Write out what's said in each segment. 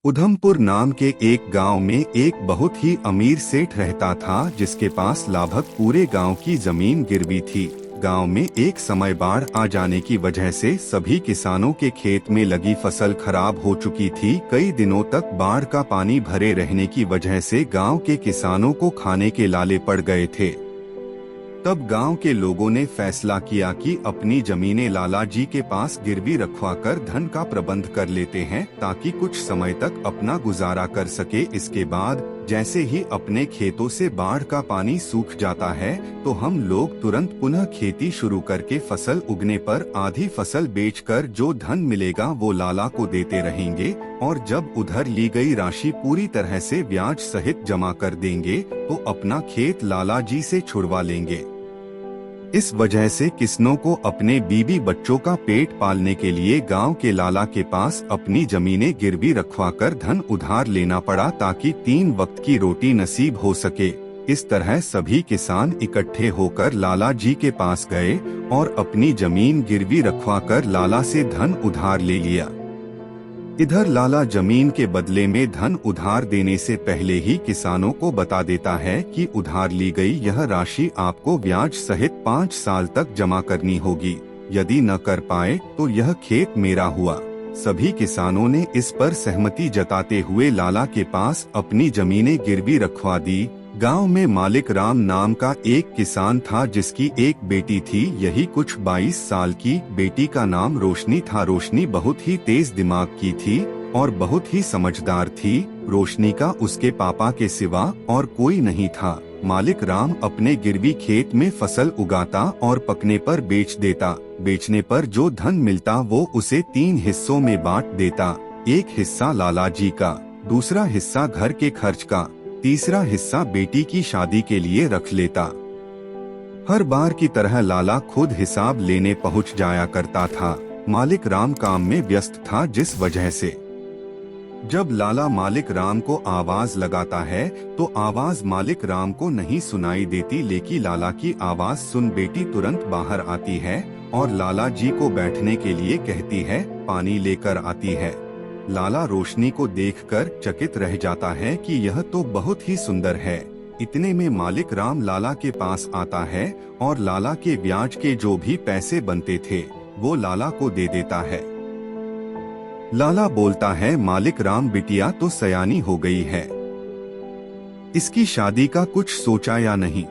उधमपुर नाम के एक गांव में एक बहुत ही अमीर सेठ रहता था जिसके पास लगभग पूरे गांव की जमीन गिरवी थी। गांव में एक समय बाढ़ आ जाने की वजह से सभी किसानों के खेत में लगी फसल खराब हो चुकी थी। कई दिनों तक बाढ़ का पानी भरे रहने की वजह से गांव के किसानों को खाने के लाले पड़ गए थे। तब गांव के लोगों ने फैसला किया कि अपनी जमीनें लाला जी के पास गिरवी रखवाकर धन का प्रबंध कर लेते हैं ताकि कुछ समय तक अपना गुजारा कर सके। इसके बाद जैसे ही अपने खेतों से बाढ़ का पानी सूख जाता है तो हम लोग तुरंत पुनः खेती शुरू करके फसल उगने पर आधी फसल बेचकर जो धन मिलेगा वो लाला को देते रहेंगे और जब उधर ली गई राशि पूरी तरह से ब्याज सहित जमा कर देंगे तो अपना खेत लाला जी से छुड़वा लेंगे। इस वजह से किसानों को अपने बीबी बच्चों का पेट पालने के लिए गांव के लाला के पास अपनी जमीनें गिरवी रखवाकर धन उधार लेना पड़ा ताकि 3 वक्त की रोटी नसीब हो सके। इस तरह सभी किसान इकट्ठे होकर लाला जी के पास गए और अपनी जमीन गिरवी रखवाकर लाला से धन उधार ले लिया। इधर लाला जमीन के बदले में धन उधार देने से पहले ही किसानों को बता देता है कि उधार ली गई यह राशि आपको ब्याज सहित 5 साल तक जमा करनी होगी। यदि न कर पाए तो यह खेत मेरा हुआ। सभी किसानों ने इस पर सहमति जताते हुए लाला के पास अपनी जमीनें गिरवी रखवा दी। गांव में मालिक राम नाम का एक किसान था जिसकी एक बेटी थी, यही कुछ 22 साल की। बेटी का नाम रोशनी था। रोशनी बहुत ही तेज दिमाग की थी और बहुत ही समझदार थी। रोशनी का उसके पापा के सिवा और कोई नहीं था। मालिक राम अपने गिरवी खेत में फसल उगाता और पकने पर बेच देता। बेचने पर जो धन मिलता वो उसे 3 हिस्सों में बांट देता। एक हिस्सा लाला जी का, दूसरा हिस्सा घर के खर्च का, तीसरा हिस्सा बेटी की शादी के लिए रख लेता। हर बार की तरह लाला खुद हिसाब लेने पहुंच जाया करता था। मालिक राम काम में व्यस्त था जिस वजह से जब लाला मालिक राम को आवाज लगाता है तो आवाज मालिक राम को नहीं सुनाई देती, लेकिन लाला की आवाज सुन बेटी तुरंत बाहर आती है और लाला जी को बैठने के लिए कहती है, पानी लेकर आती है। लाला रोशनी को देखकर चकित रह जाता है कि यह तो बहुत ही सुंदर है। इतने में मालिक राम लाला के पास आता है और लाला के ब्याज के जो भी पैसे बनते थे वो लाला को दे देता है। लाला बोलता है, मालिक राम बिटिया तो सयानी हो गई है, इसकी शादी का कुछ सोचा या नहीं?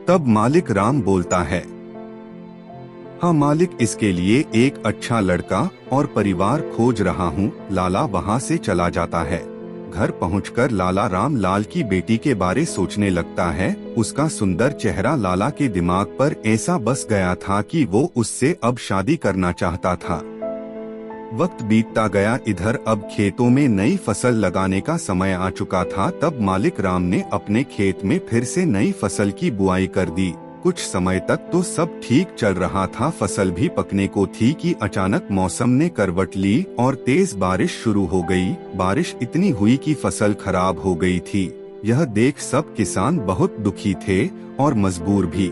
तब मालिक राम बोलता है, हाँ मालिक, इसके लिए एक अच्छा लड़का और परिवार खोज रहा हूँ। लाला वहाँ से चला जाता है। घर पहुँचकर लाला राम लाल की बेटी के बारे सोचने लगता है। उसका सुंदर चेहरा लाला के दिमाग पर ऐसा बस गया था कि वो उससे अब शादी करना चाहता था। वक्त बीतता गया। इधर अब खेतों में नई फसल लगाने का समय आ चुका था। तब मालिक राम ने अपने खेत में फिर से नई फसल की बुआई कर दी। कुछ समय तक तो सब ठीक चल रहा था, फसल भी पकने को थी कि अचानक मौसम ने करवट ली और तेज बारिश शुरू हो गई। बारिश इतनी हुई कि फसल खराब हो गई थी। यह देख सब किसान बहुत दुखी थे और मजबूर भी।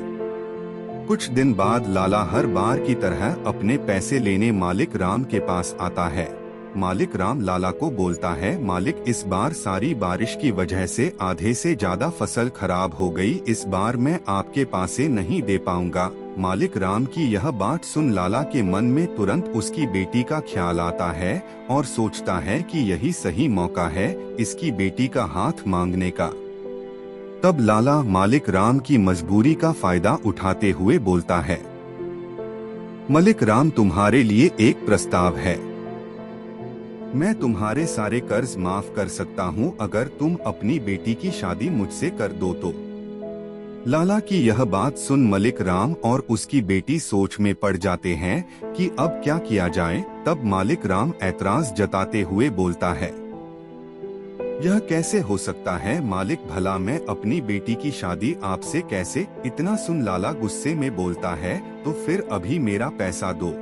कुछ दिन बाद लाला हर बार की तरह अपने पैसे लेने मालिक राम के पास आता है। मालिक राम लाला को बोलता है, मालिक, इस बार सारी बारिश की वजह से आधे से ज्यादा फसल खराब हो गई। इस बार मैं आपके पैसे नहीं दे पाऊंगा। मालिक राम की यह बात सुन लाला के मन में तुरंत उसकी बेटी का ख्याल आता है और सोचता है कि यही सही मौका है इसकी बेटी का हाथ मांगने का। तब लाला मालिक राम की मजबूरी का फायदा उठाते हुए बोलता है, मालिक राम, तुम्हारे लिए एक प्रस्ताव है। मैं तुम्हारे सारे कर्ज माफ कर सकता हूँ अगर तुम अपनी बेटी की शादी मुझसे कर दो तो। लाला की यह बात सुन मलिक राम और उसकी बेटी सोच में पड़ जाते हैं कि अब क्या किया जाए। तब मालिक राम ऐतराज जताते हुए बोलता है, यह कैसे हो सकता है मालिक, भला मैं अपनी बेटी की शादी आपसे कैसे? इतना सुन लाला गुस्से में बोलता है, तो फिर अभी मेरा पैसा दो।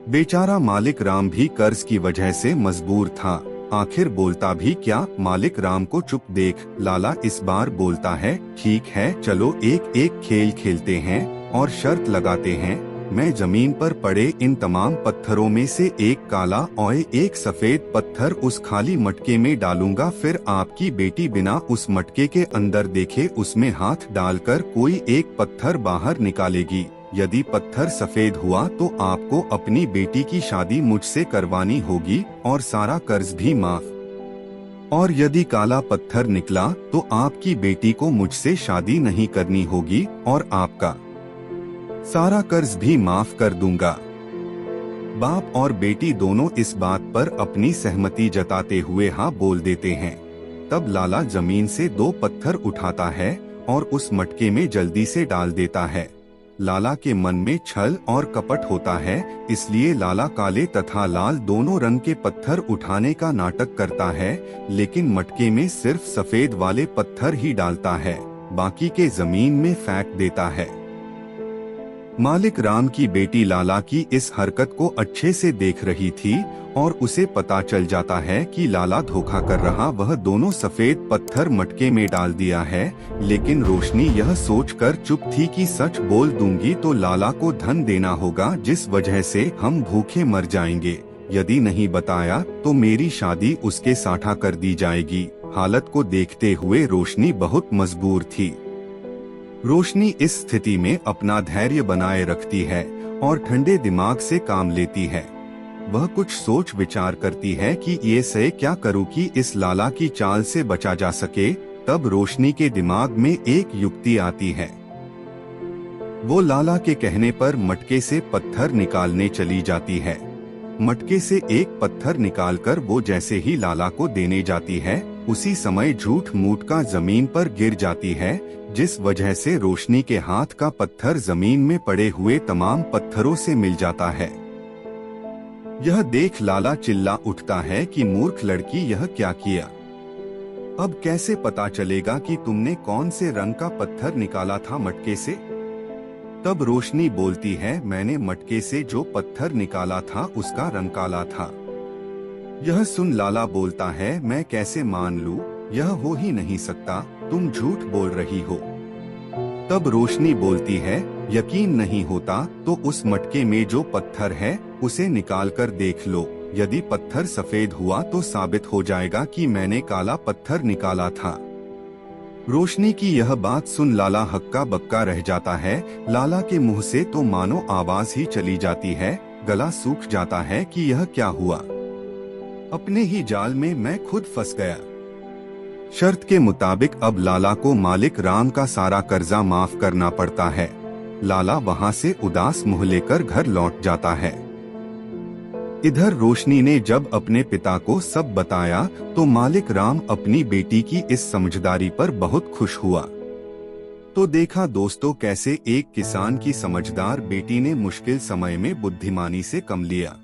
बेचारा मालिक राम भी कर्ज की वजह से मजबूर था। आखिर बोलता भी क्या, मालिक राम को चुप देख लाला इस बार बोलता है, ठीक है, चलो एक एक खेल खेलते हैं और शर्त लगाते हैं मैं जमीन पर पड़े इन तमाम पत्थरों में से एक काला और एक सफेद पत्थर उस खाली मटके में डालूंगा। फिर आपकी बेटी बिना उस मटके के अंदर देखे उसमें हाथ डालकर कोई एक पत्थर बाहर निकालेगी। यदि पत्थर सफेद हुआ तो आपको अपनी बेटी की शादी मुझसे करवानी होगी और सारा कर्ज भी माफ। और यदि काला पत्थर निकला तो आपकी बेटी को मुझसे शादी नहीं करनी होगी और आपका सारा कर्ज भी माफ कर दूंगा। बाप और बेटी दोनों इस बात पर अपनी सहमति जताते हुए हाँ बोल देते हैं। तब लाला जमीन से 2 पत्थर उठाता है और उस मटके में जल्दी से डाल देता है। लाला के मन में छल और कपट होता है, इसलिए लाला काले तथा लाल दोनों रंग के पत्थर उठाने का नाटक करता है, लेकिन मटके में सिर्फ सफेद वाले पत्थर ही डालता है, बाकी के जमीन में फेंक देता है। मालिक राम की बेटी लाला की इस हरकत को अच्छे से देख रही थी और उसे पता चल जाता है कि लाला धोखा कर रहा। वह दोनों सफेद पत्थर मटके में डाल दिया है, लेकिन रोशनी यह सोचकर चुप थी कि सच बोल दूंगी तो लाला को धन देना होगा, जिस वजह से हम भूखे मर जाएंगे। यदि नहीं बताया तो मेरी शादी उसके साथ कर दी जाएगी। हालत को देखते हुए रोशनी बहुत मजबूर थी। रोशनी इस स्थिति में अपना धैर्य बनाए रखती है और ठंडे दिमाग से काम लेती है। वह कुछ सोच विचार करती है कि ये से क्या करूं कि इस लाला की चाल से बचा जा सके। तब रोशनी के दिमाग में एक युक्ति आती है। वो लाला के कहने पर मटके से पत्थर निकालने चली जाती है। मटके से एक पत्थर निकालकर वो जैसे ही लाला को देने जाती है, उसी समय झूठ मूठ का जमीन पर गिर जाती है, जिस वजह से रोशनी के हाथ का पत्थर जमीन में पड़े हुए तमाम पत्थरों से मिल जाता है। यह देख लाला चिल्ला उठता है कि मूर्ख लड़की, यह क्या किया? अब कैसे पता चलेगा कि तुमने कौन से रंग का पत्थर निकाला था मटके से? तब रोशनी बोलती है, मैंने मटके से जो पत्थर निकाला था उसका रंग काला था। यह सुन लाला बोलता है, मैं कैसे मान लूं? यह हो ही नहीं सकता, तुम झूठ बोल रही हो। तब रोशनी बोलती है, यकीन नहीं होता तो उस मटके में जो पत्थर है उसे निकाल कर देख लो। यदि पत्थर सफेद हुआ तो साबित हो जाएगा कि मैंने काला पत्थर निकाला था। रोशनी की यह बात सुन लाला हक्का बक्का रह जाता है। लाला के मुंह से तो मानो आवाज ही चली जाती है, गला सूख जाता है कि यह क्या हुआ। अपने ही जाल में मैं खुद फंस गया। शर्त के मुताबिक अब लाला को मालिक राम का सारा कर्जा माफ करना पड़ता है। लाला वहां से उदास मुंह लेकर घर लौट जाता है। इधर रोशनी ने जब अपने पिता को सब बताया तो मालिक राम अपनी बेटी की इस समझदारी पर बहुत खुश हुआ। तो देखा दोस्तों कैसे एक किसान की समझदार बेटी ने मुश्किल समय में बुद्धिमानी से काम लिया।